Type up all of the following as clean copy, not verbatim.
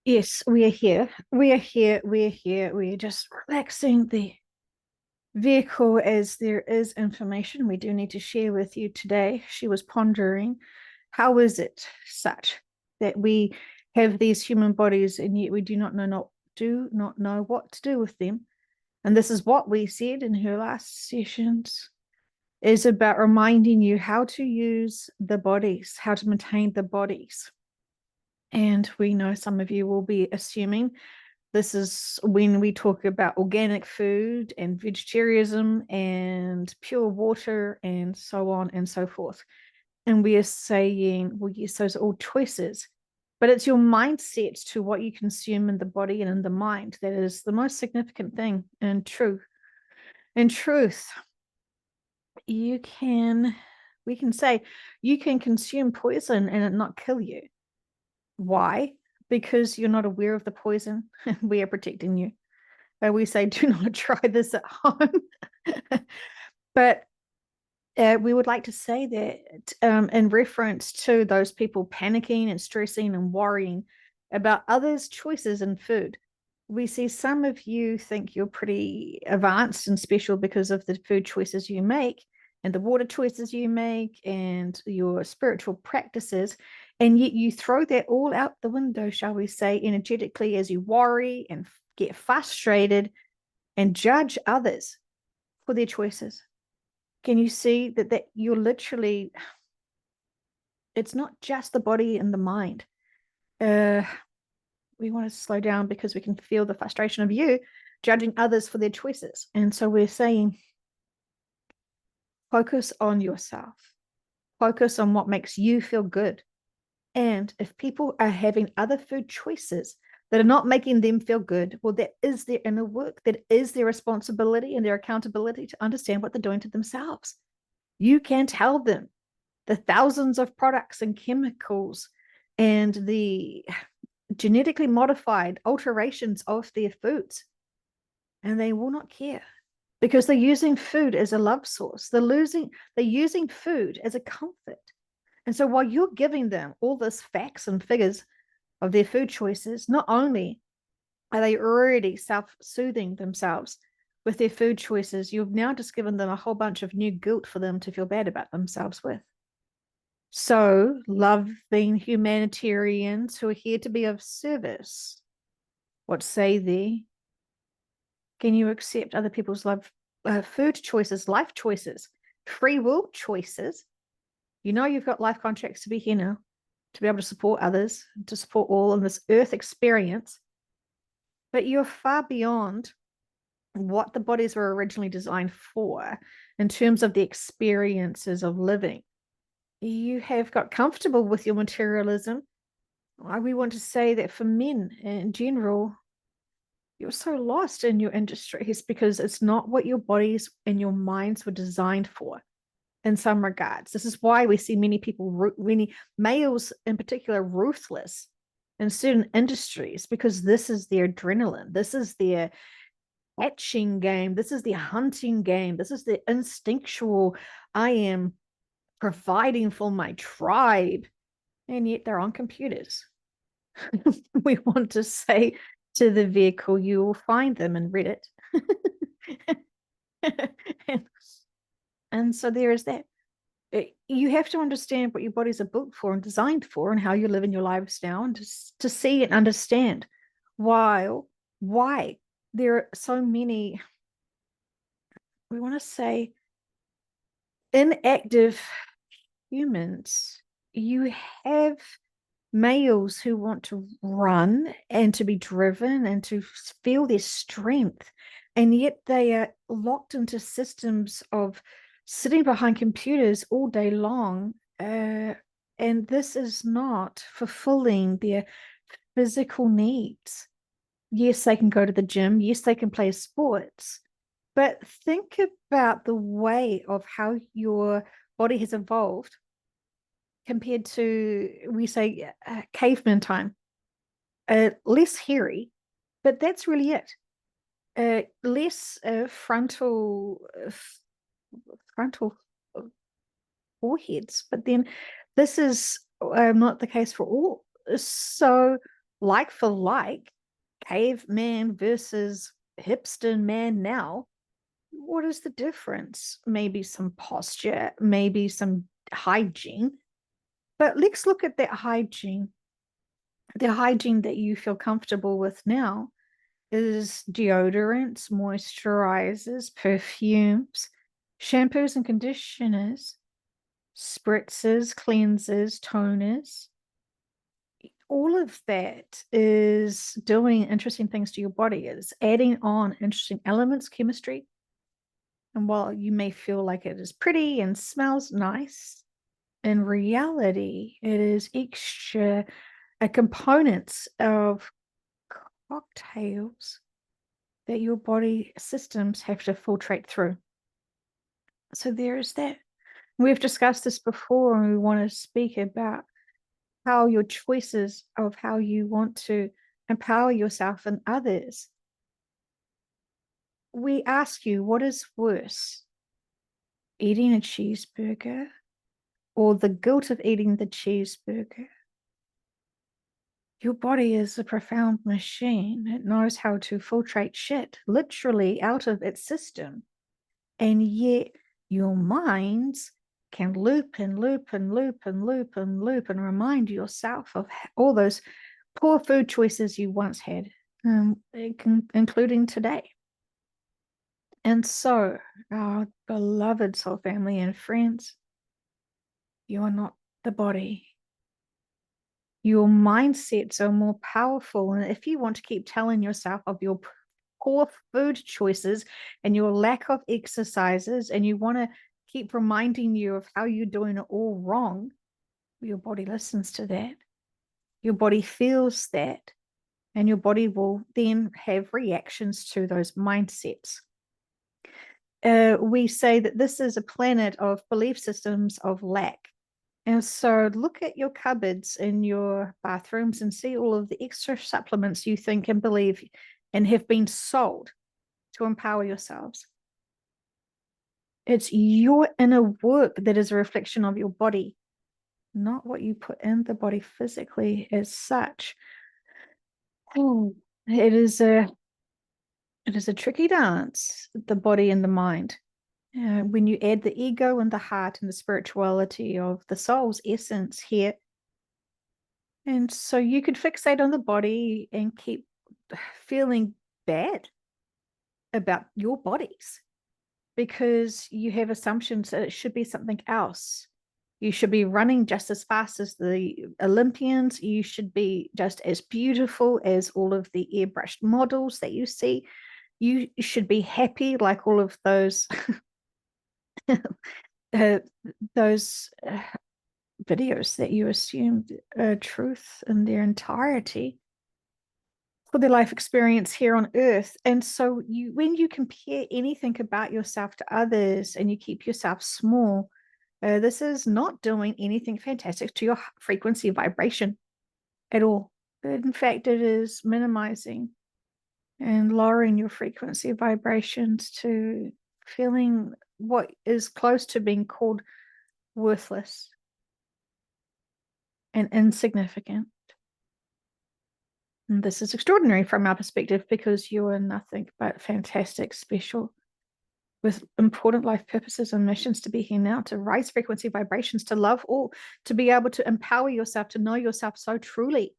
Yes, we are here. We are here. We are here. We are just relaxing the vehicle as there is information we do need to share with you today. She was pondering, how is it such that we have these human bodies and yet we do not know what to do with them? And this is what we said in her last sessions is about reminding you how to use the bodies, how to maintain the bodies. And we know some of you will be assuming this is when we talk about organic food and vegetarianism and pure water and so on and so forth. And we are saying, well, yes, those are all choices, but it's your mindset to what you consume in the body and in the mind that is the most significant thing in truth. In truth, you can, we can say, you can consume poison and it not kill you. Why? Because you're not aware of the poison. We are protecting you. We say, do not try this at home. But we would like to say that in reference to those people panicking and stressing and worrying about others' choices in food. We see some of you think you're pretty advanced and special because of the food choices you make and the water choices you make and your spiritual practices. And yet you throw that all out the window, shall we say, energetically as you worry and get frustrated and judge others for their choices. Can you see that you're literally, it's not just the body and the mind. We want to slow down because we can feel the frustration of you judging others for their choices. And so we're saying, focus on yourself, focus on what makes you feel good. And if people are having other food choices that are not making them feel good, well, that is their inner work, that is their responsibility and their accountability to understand what they're doing to themselves. You can tell them the thousands of products and chemicals and the genetically modified alterations of their foods, and they will not care because they're using food as a love source. They're using food as a comfort. And so while you're giving them all this facts and figures of their food choices, not only are they already self-soothing themselves with their food choices, you've now just given them a whole bunch of new guilt for them to feel bad about themselves with. So, loving humanitarians who are here to be of service, what say thee? Can you accept other people's food choices, life choices, free will choices? You know you've got life contracts to be here now, to be able to support others, to support all in this earth experience. But you're far beyond what the bodies were originally designed for in terms of the experiences of living. You have got comfortable with your materialism. We want to say that for men in general, you're so lost in your industries because it's not what your bodies and your minds were designed for in some regards. This is why we see many people, many males in particular, ruthless in certain industries because this is their adrenaline. This is their hatching game. This is their hunting game. This is the instinctual, I am providing for my tribe. And yet they're on computers. We want to say to the vehicle, you will find them in Reddit. and, and so there is that. You have to understand what your bodies are built for and designed for and how you live in your lives now and to see and understand why there are so many, we want to say, inactive humans. You have males who want to run and to be driven and to feel their strength, and yet they are locked into systems of sitting behind computers all day long. And this is not fulfilling their physical needs. Yes, they can go to the gym. Yes, they can play sports. But think about the way of how your body has evolved compared to, we say, caveman time. Less hairy, but that's really it. Less frontal foreheads, but then this is not the case for all. So like for like, caveman versus hipster man now, what is the difference? Maybe some posture, maybe some hygiene. But let's look at that hygiene. The hygiene that you feel comfortable with now is deodorants, moisturizers, perfumes, shampoos and conditioners, spritzers, cleansers, toners. All of that is doing interesting things to your body, is adding on interesting elements, chemistry. And while you may feel like it is pretty and smells nice, in reality, it is extra components of cocktails that your body systems have to filtrate through. So there is that. We've discussed this before, and we want to speak about how your choices of how you want to empower yourself and others. We ask you, what is worse, eating a cheeseburger or the guilt of eating the cheeseburger? Your body is a profound machine. It knows how to filtrate shit literally out of its system. And yet your minds can loop and loop and loop and loop and loop and remind yourself of all those poor food choices you once had, including today. And so, our beloved soul family and friends, you are not the body. Your mindsets are more powerful. And if you want to keep telling yourself of your poor food choices and your lack of exercises, and you want to keep reminding you of how you're doing it all wrong, your body listens to that. Your body feels that. And your body will then have reactions to those mindsets. We say that this is a planet of belief systems of lack. And so look at your cupboards in your bathrooms and see all of the extra supplements you think and believe and have been sold to empower yourselves. It's your inner work that is a reflection of your body, not what you put in the body physically as such. It is a tricky dance, the body and the mind. When you add the ego and the heart and the spirituality of the soul's essence here. And so you could fixate on the body and keep feeling bad about your bodies because you have assumptions that it should be something else. You should be running just as fast as the Olympians. You should be just as beautiful as all of the airbrushed models that you see. You should be happy like all of those videos that you assumed truth in their entirety for their life experience here on earth. And so when you compare anything about yourself to others and you keep yourself small, this is not doing anything fantastic to your frequency vibration at all. But in fact, it is minimizing and lowering your frequency vibrations to feeling what is close to being called worthless and insignificant. And this is extraordinary from our perspective because you are nothing but fantastic, special, with important life purposes and missions to be here now, to raise frequency vibrations, to love all, to be able to empower yourself, to know yourself so truly,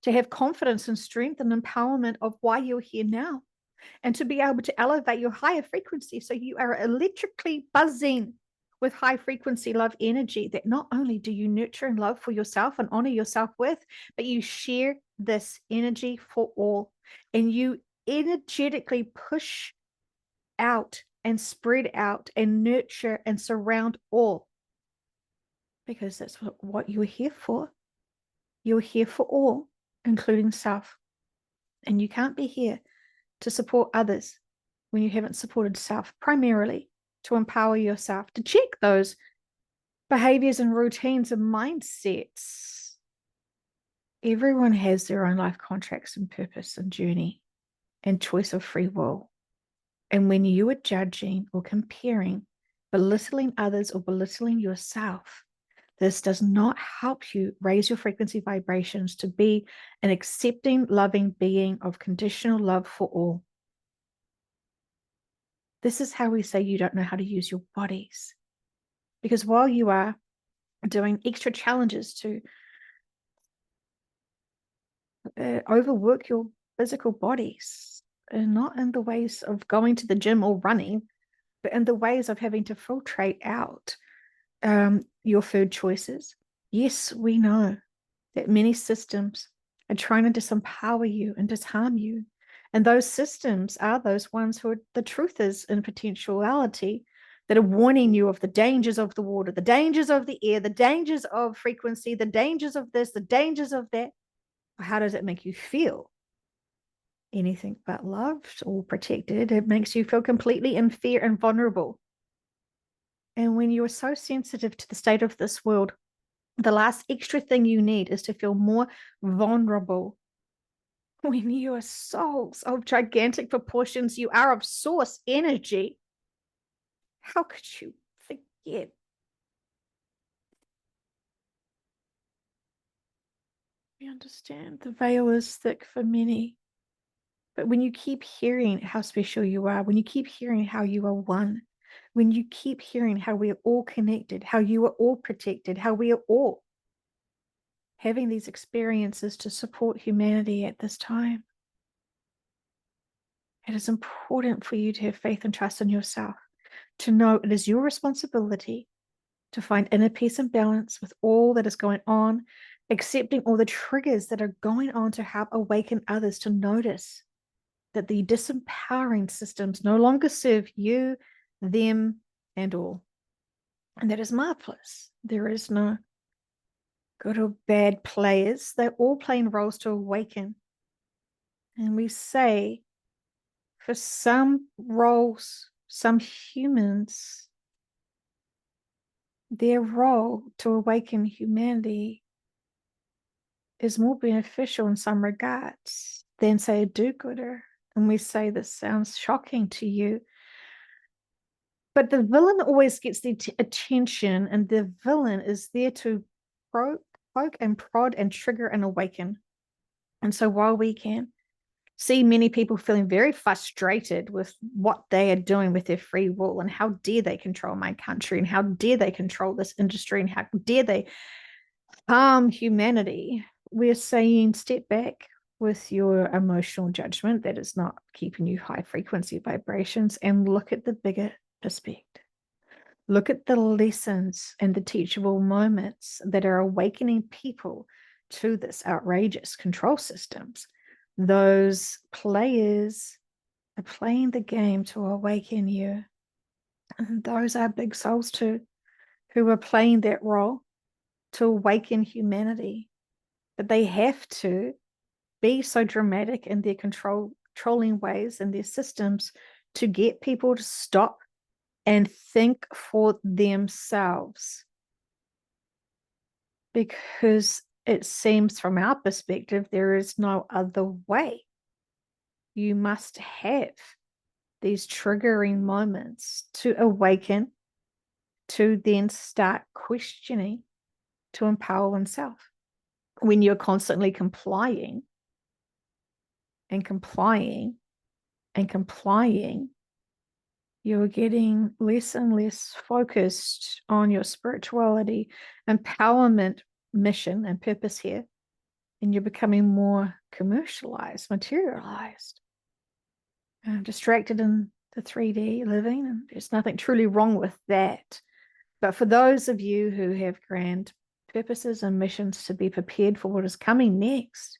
to have confidence and strength and empowerment of why you're here now, and to be able to elevate your higher frequency so you are electrically buzzing with high frequency love energy that not only do you nurture and love for yourself and honor yourself with, but you share this energy for all, and you energetically push out and spread out and nurture and surround all, because that's what you're here for. You're here for all, including self. And you can't be here to support others when you haven't supported self primarily, to empower yourself, to check those behaviors and routines and mindsets. Everyone has their own life contracts and purpose and journey and choice of free will. And when you are judging or comparing, belittling others or belittling yourself, This does not help you raise your frequency vibrations to be an accepting, loving being of conditional love for all. This is how we say you don't know how to use your bodies. Because while you are doing extra challenges to overwork your physical bodies, and not in the ways of going to the gym or running, but in the ways of having to filtrate out your food choices. Yes, we know that many systems are trying to disempower you and disarm you. And those systems are those ones who are the truthers in potentiality, that are warning you of the dangers of the water, the dangers of the air, the dangers of frequency, the dangers of this, the dangers of that. How does it make you feel? Anything but loved or protected. It makes you feel completely in fear and vulnerable. And when you are so sensitive to the state of this world, the last extra thing you need is to feel more vulnerable. When you are souls of gigantic proportions, you are of source energy. How could you forget? We understand the veil is thick for many. But when you keep hearing how special you are, when you keep hearing how you are one, when you keep hearing how we are all connected, how you are all protected, how we are all having these experiences to support humanity at this time, it is important for you to have faith and trust in yourself, to know it is your responsibility to find inner peace and balance with all that is going on, accepting all the triggers that are going on to help awaken others to notice that the disempowering systems no longer serve you, them, and all. And that is marvelous. There is no good or bad players. They're all playing roles to awaken. And we say, for some roles, some humans, their role to awaken humanity is more beneficial in some regards than, say, a do-gooder. And we say this sounds shocking to you, but the villain always gets the attention, and the villain is there to poke and prod and trigger and awaken. And so while we can see many people feeling very frustrated with what they are doing with their free will, and how dare they control my country, and how dare they control this industry, and how dare they harm humanity, we're saying step back with your emotional judgment that is not keeping you high frequency vibrations, and look at the bigger perspective. Look at the lessons and the teachable moments that are awakening people to this outrageous control systems. Those players are playing the game to awaken you. And those are big souls too, who are playing that role to awaken humanity. But they have to be so dramatic in their controlling ways and their systems to get people to stop and think for themselves. Because it seems from our perspective, there is no other way. You must have these triggering moments to awaken, to then start questioning, to empower oneself. When you're constantly complying and complying and complying, you're getting less and less focused on your spirituality, empowerment, mission, and purpose here. And you're becoming more commercialized, materialized, distracted in the 3D living. And there's nothing truly wrong with that. But for those of you who have grand purposes and missions to be prepared for what is coming next,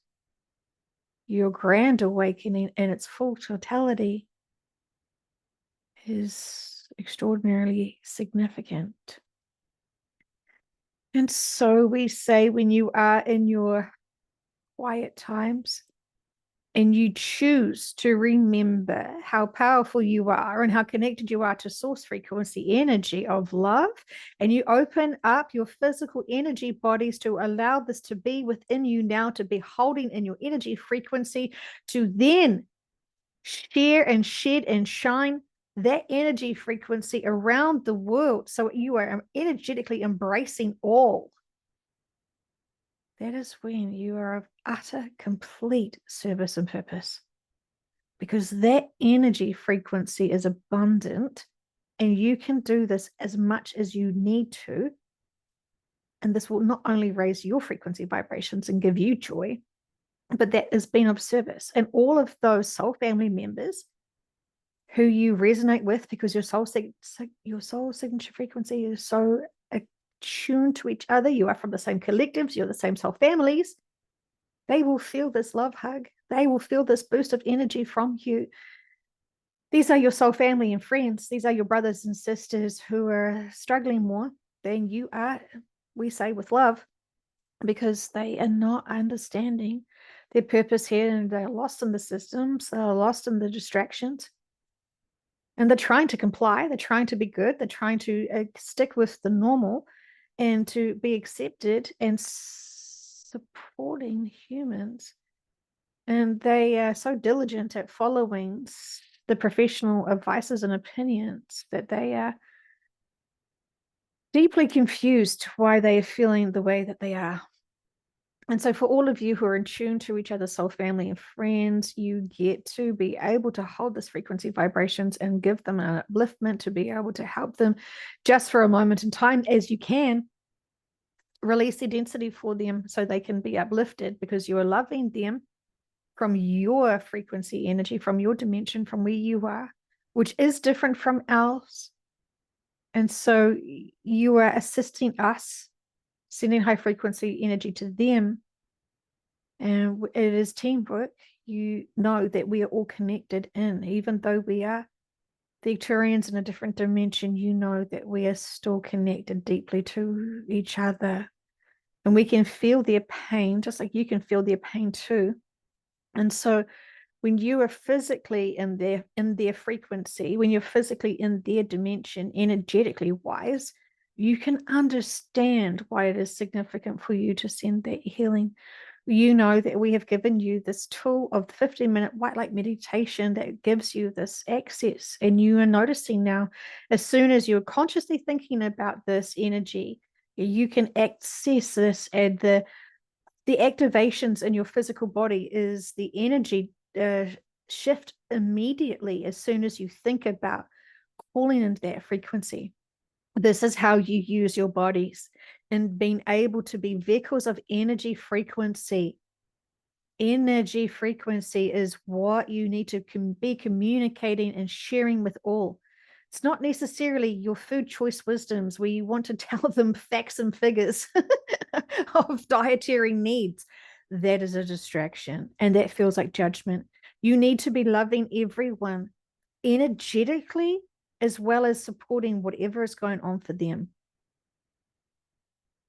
your grand awakening in its full totality is extraordinarily significant. And so we say, when you are in your quiet times and you choose to remember how powerful you are and how connected you are to source frequency energy of love, and you open up your physical energy bodies to allow this to be within you now, to be holding in your energy frequency, to then share and shed and shine that energy frequency around the world. So you are energetically embracing all. That is when you are of utter, complete service and purpose. Because that energy frequency is abundant, and you can do this as much as you need to. And this will not only raise your frequency vibrations and give you joy, but that is being of service. And all of those soul family members who you resonate with, because your soul signature frequency is so attuned to each other, you are from the same collectives, you're the same soul families, they will feel this love hug. They will feel this boost of energy from you. These are your soul family and friends. These are your brothers and sisters who are struggling more than you are, we say with love, because they are not understanding their purpose here, and they're lost in the systems, they're lost in the distractions, and they're trying to comply, they're trying to be good, they're trying to stick with the normal and to be accepted and supporting humans. And they are so diligent at following the professional advices and opinions that they are deeply confused why they are feeling the way that they are. And so for all of you who are in tune to each other's soul family and friends, you get to be able to hold this frequency vibrations and give them an upliftment, to be able to help them just for a moment in time as you can. Release the density for them so they can be uplifted, because you are loving them from your frequency energy, from your dimension, from where you are, which is different from ours. And so you are assisting us, sending high frequency energy to them. And it is teamwork. You know that we are all connected in, even though we are the Arcturians in a different dimension, you know that we are still connected deeply to each other. And we can feel their pain, just like you can feel their pain too. And so when you are physically in their frequency, when you're physically in their dimension, energetically wise, you can understand why it is significant for you to send that healing. You know that we have given you this tool of the 15-minute white light meditation that gives you this access. And you are noticing now, as soon as you're consciously thinking about this energy, you can access this, and the activations in your physical body is the energy shift immediately as soon as you think about calling into that frequency. This is how you use your bodies and being able to be vehicles of energy frequency. Energy frequency is what you need to be communicating and sharing with all. It's not necessarily your food choice wisdoms where you want to tell them facts and figures of dietary needs. That is a distraction, and that feels like judgment. You need to be loving everyone energetically, as well as supporting whatever is going on for them.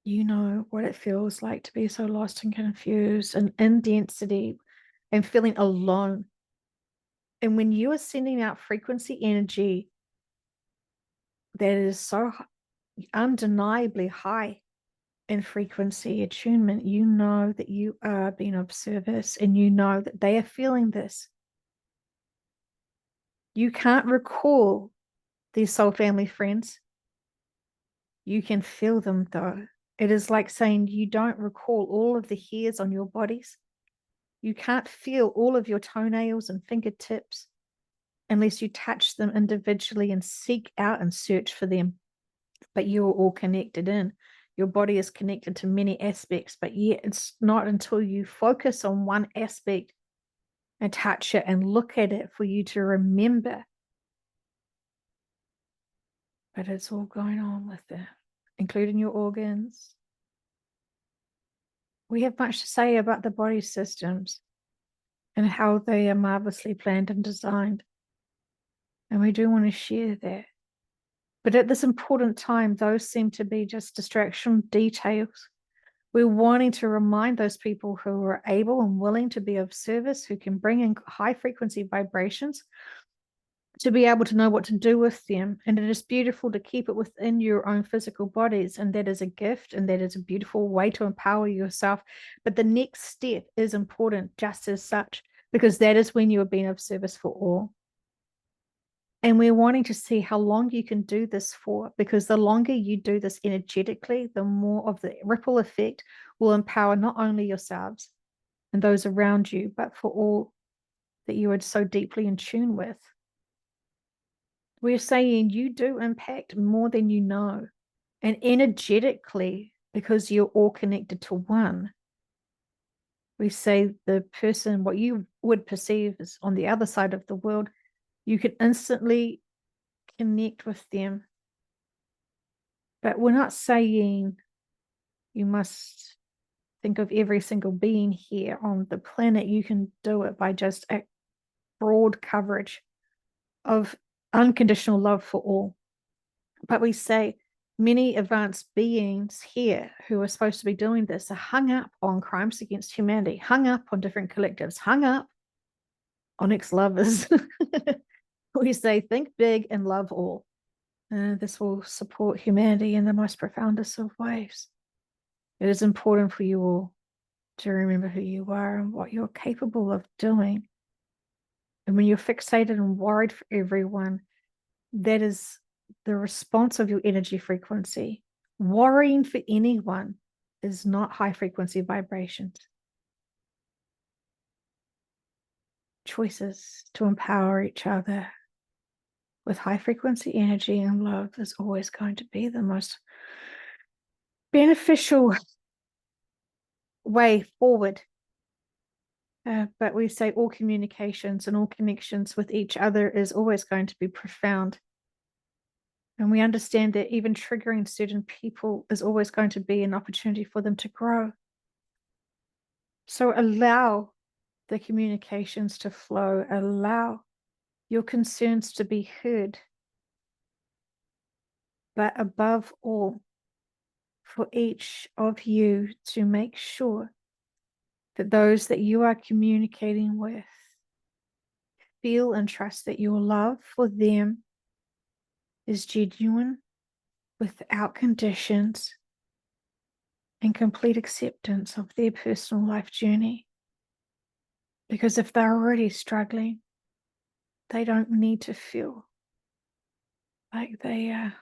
You know what it feels like to be so lost and confused and in density and feeling alone. And when you are sending out frequency energy that is so undeniably high in frequency attunement, you know that you are being of service, and you know that they are feeling this. You can't recall these soul family friends. You can feel them though. It is like saying you don't recall all of the hairs on your bodies. You can't feel all of your toenails and fingertips unless you touch them individually and seek out and search for them. But you're all connected in. Your body is connected to many aspects, but yet it's not until you focus on one aspect and touch it and look at it for you to remember. But it's all going on with it, including your organs. We have much to say about the body systems and how they are marvelously planned and designed. And we do want to share that. But at this important time, those seem to be just distraction details. We're wanting to remind those people who are able and willing to be of service, who can bring in high frequency vibrations, to be able to know what to do with them. And it is beautiful to keep it within your own physical bodies. And that is a gift, and that is a beautiful way to empower yourself. But the next step is important just as such, because that is when you are being of service for all. And we're wanting to see how long you can do this for, because the longer you do this energetically, the more of the ripple effect will empower not only yourselves and those around you, but for all that you are so deeply in tune with. We're saying you do impact more than you know. And energetically, because you're all connected to one, we say the person, what you would perceive is on the other side of the world, you can instantly connect with them. But we're not saying you must think of every single being here on the planet. You can do it by just a broad coverage of unconditional love for all. But we say many advanced beings here who are supposed to be doing this are hung up on crimes against humanity, hung up on different collectives, hung up on ex-lovers. We say, think big and love all. This will support humanity in the most profoundest of ways. It is important for you all to remember who you are and what you're capable of doing. And when you're fixated and worried for everyone, that is the response of your energy frequency. Worrying for anyone is not high frequency vibrations. Choices to empower each other with high frequency energy and love is always going to be the most beneficial way forward. But we say all communications and all connections with each other is always going to be profound. And we understand that even triggering certain people is always going to be an opportunity for them to grow. So allow the communications to flow, allow your concerns to be heard. But above all, for each of you to make sure that those that you are communicating with feel and trust that your love for them is genuine, without conditions, and complete acceptance of their personal life journey. Because if they're already struggling, they don't need to feel like they are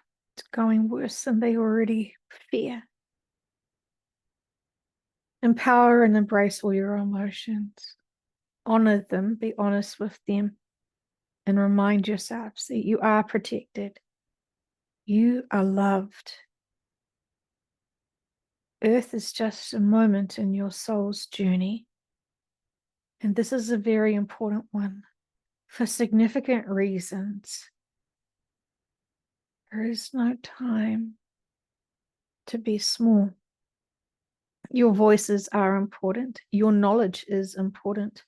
going worse than they already fear. Empower and embrace all your emotions. Honor them, be honest with them, and remind yourselves that you are protected. You are loved. Earth is just a moment in your soul's journey. And this is a very important one for significant reasons. There is no time to be small. Your voices are important. Your knowledge is important.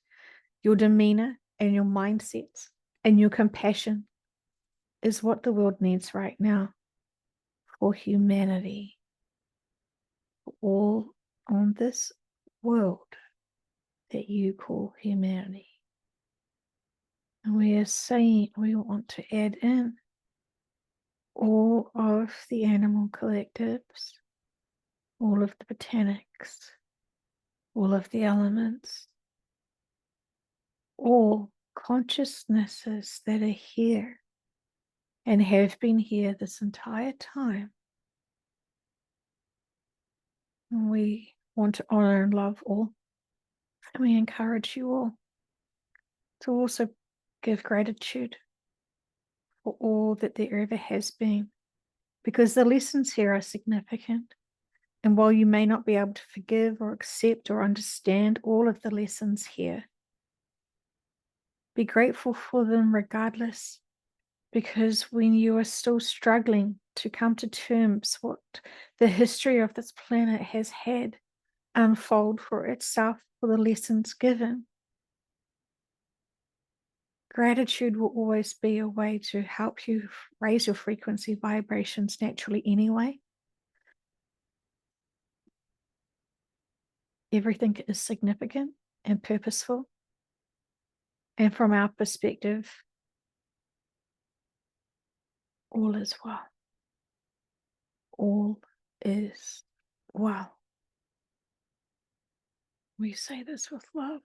Your demeanor and your mindsets and your compassion is what the world needs right now for humanity. All on this world that you call humanity. And we are saying we want to add in all of the animal collectives, all of the botanics, all of the elements, all consciousnesses that are here and have been here this entire time. And we want to honor and love all. And we encourage you all to also give gratitude for all that there ever has been, because the lessons here are significant. And while you may not be able to forgive or accept or understand all of the lessons here, be grateful for them regardless, because when you are still struggling to come to terms what the history of this planet has had unfold for itself, for the lessons given, gratitude will always be a way to help you raise your frequency vibrations naturally anyway. Everything is significant and purposeful. And from our perspective, all is well. All is well. We say this with love.